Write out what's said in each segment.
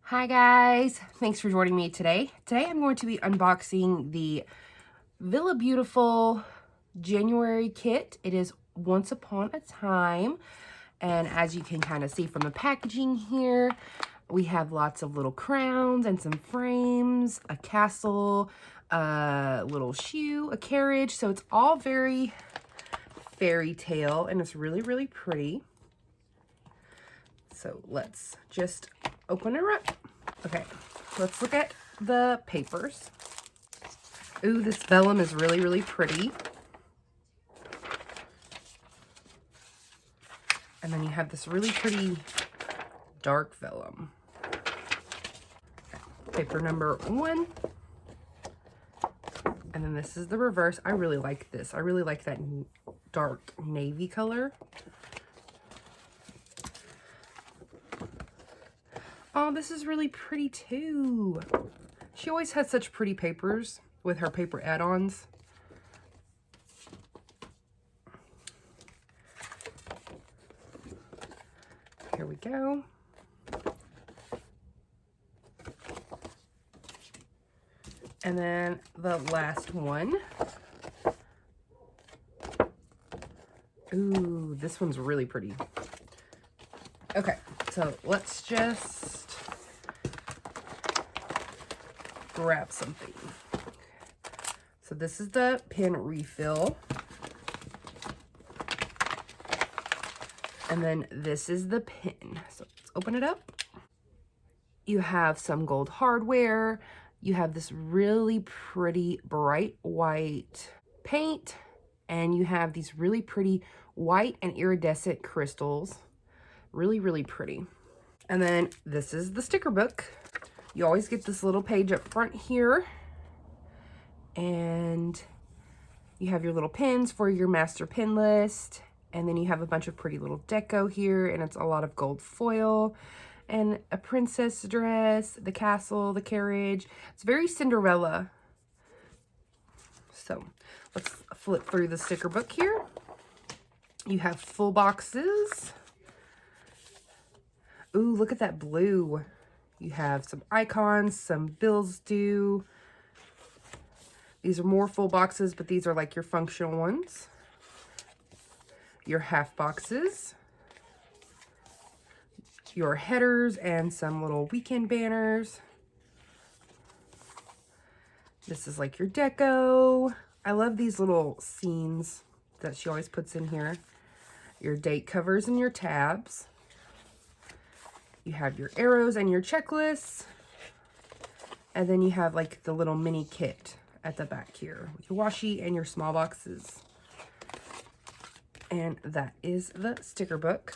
Hi guys, thanks for joining me today. Today I'm going to be unboxing the Villabeautifful January kit. It is Once Upon a Time, and as you can kind of see from the packaging here, we have lots of little crowns and some frames, a castle, a little shoe, a carriage, so it's all very fairy tale and it's really pretty. So let's just open her up. Okay, let's look at the papers. Ooh, this vellum is really pretty. And then you have this really pretty dark vellum. Okay, paper number 1. And then this is the reverse. I really like this. I really like that dark navy color. Oh, this is really pretty too. She always has such pretty papers with her paper add-ons. Here we go. And then the last one. Ooh, this one's really pretty. Okay, so let's just grab something. So this is the pen refill. And then this is the pen. So let's open it up. You have some gold hardware. You have this really pretty bright white paint. And you have these really pretty white and iridescent crystals. Really pretty. And then this is the sticker book. You always get this little page up front here. And you have your little pins for your master pin list. And then you have a bunch of pretty little deco here, and it's a lot of gold foil and a princess dress, the castle, the carriage. It's very Cinderella. So let's flip through the sticker book here. You have full boxes. Ooh, look at that blue. You have some icons, some bills due. These are more full boxes, but these are like your functional ones. Your half boxes, your headers, and some little weekend banners. This is like your deco. I love these little scenes that she always puts in here. Your date covers and your tabs. You have your arrows and your checklists. And then you have like the little mini kit at the back here with your washi and your small boxes. And that is the sticker book.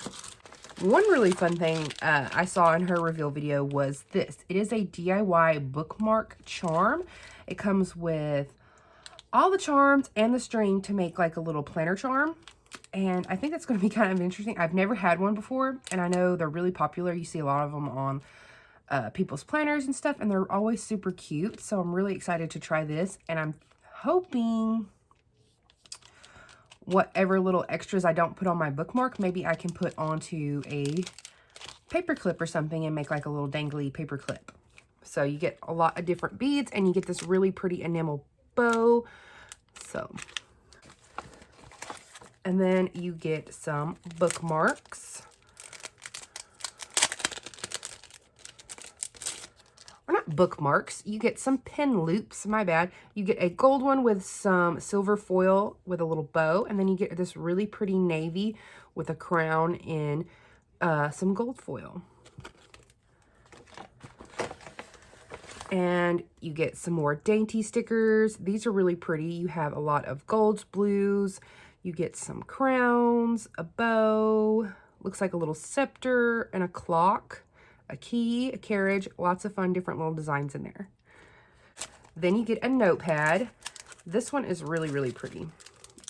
One really fun thing I saw in her reveal video was this. It is a DIY bookmark charm. It comes with all the charms and the string to make like a little planner charm. And I think that's going to be kind of interesting. I've never had one before, and I know they're really popular. You see a lot of them on people's planners and stuff, and they're always super cute. So I'm really excited to try this, and I'm hoping whatever little extras I don't put on my bookmark, maybe I can put onto a paper clip or something and make like a little dangly paper clip. So you get a lot of different beads, and you get this really pretty enamel bow. So, and then you get some bookmarks. Or not bookmarks, you get some pin loops, my bad. You get a gold one with some silver foil with a little bow, and then you get this really pretty navy with a crown in some gold foil. And you get some more dainty stickers. These are really pretty. You have a lot of golds, blues. You get some crowns, a bow, looks like a little scepter and a clock. A key, a carriage, lots of fun different little designs in there. Then you get a notepad. This one is really pretty.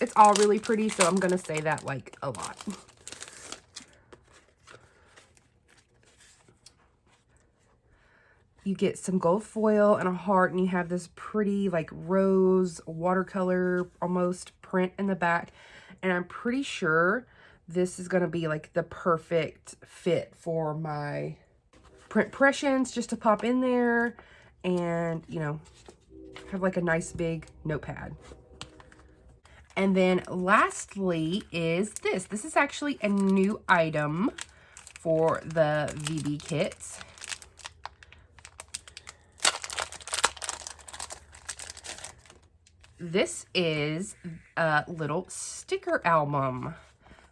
It's all really pretty, so I'm going to say that like a lot. You get some gold foil and a heart, and you have this pretty like rose watercolor almost print in the back. And I'm pretty sure this is going to be like the perfect fit for my print impressions just to pop in there and, you know, have like a nice big notepad. And then lastly is this. This is actually a new item for the VB kits. This is a little sticker album.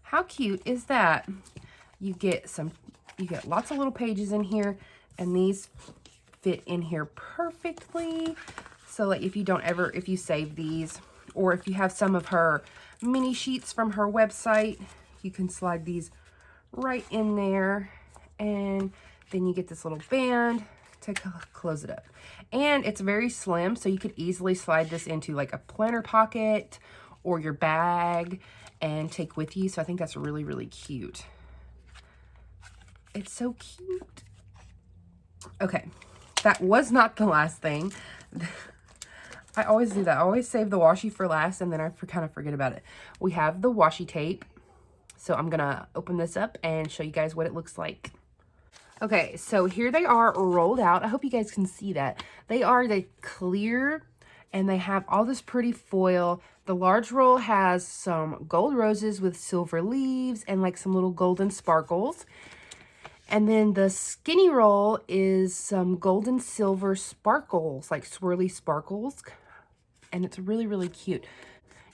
How cute is that? You get lots of little pages in here, and these fit in here perfectly. So like if you save these, or if you have some of her mini sheets from her website, you can slide these right in there, and then you get this little band to close it up. And it's very slim, so you could easily slide this into like a planner pocket or your bag and take with you. So I think that's really, really cute. It's so cute. Okay, that was not the last thing. I always do that. I always save the washi for last, and then I kind of forget about it. We have the washi tape. So I'm gonna open this up and show you guys what it looks like. Okay, so here they are rolled out. I hope you guys can see that. They are the clear, and they have all this pretty foil. The large roll has some gold roses with silver leaves and like some little golden sparkles. And then the skinny roll is some golden silver sparkles, like swirly sparkles. And it's really, really cute.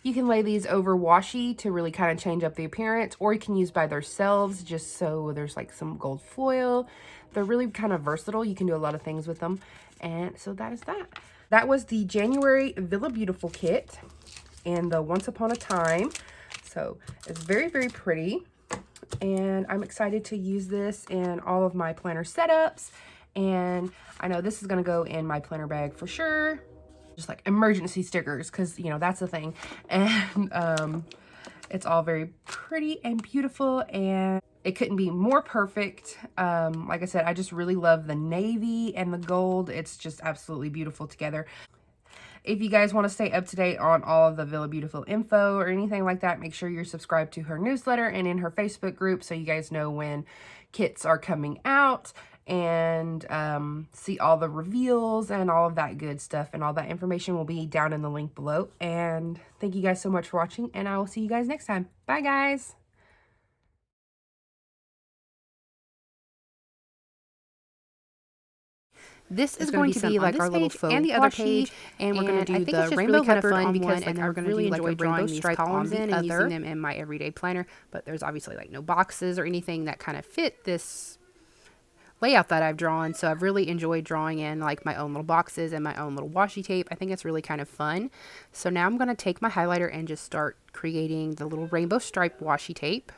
You can lay these over washi to really kind of change up the appearance, or you can use by themselves just so there's like some gold foil. They're really kind of versatile. You can do a lot of things with them. And so that is that. That was the January Villabeautifful kit and the Once Upon a Time. So it's very, very pretty. And I'm excited to use this in all of my planner setups. And I know this is going to go in my planner bag for sure. Just like emergency stickers, because, you know, that's the thing. And it's all very pretty and beautiful, and it couldn't be more perfect. Like I said, I just really love the navy and the gold. It's just absolutely beautiful together. If you guys want to stay up to date on all of the Villabeautifful info or anything like that, make sure you're subscribed to her newsletter and in her Facebook group so you guys know when kits are coming out, and see all the reveals and all of that good stuff. And all that information will be down in the link below. And thank you guys so much for watching, and I will see you guys next time. Bye, guys. This is going to be like our little faux and the other page, and we're going to do the rainbow leopard on because like I really enjoy drawing these columns in and using them in my everyday planner. But there's obviously like no boxes or anything that kind of fit this layout that I've drawn, so I've really enjoyed drawing in like my own little boxes and my own little washi tape. I think it's really kind of fun. So now I'm going to take my highlighter and just start creating the little rainbow stripe washi tape.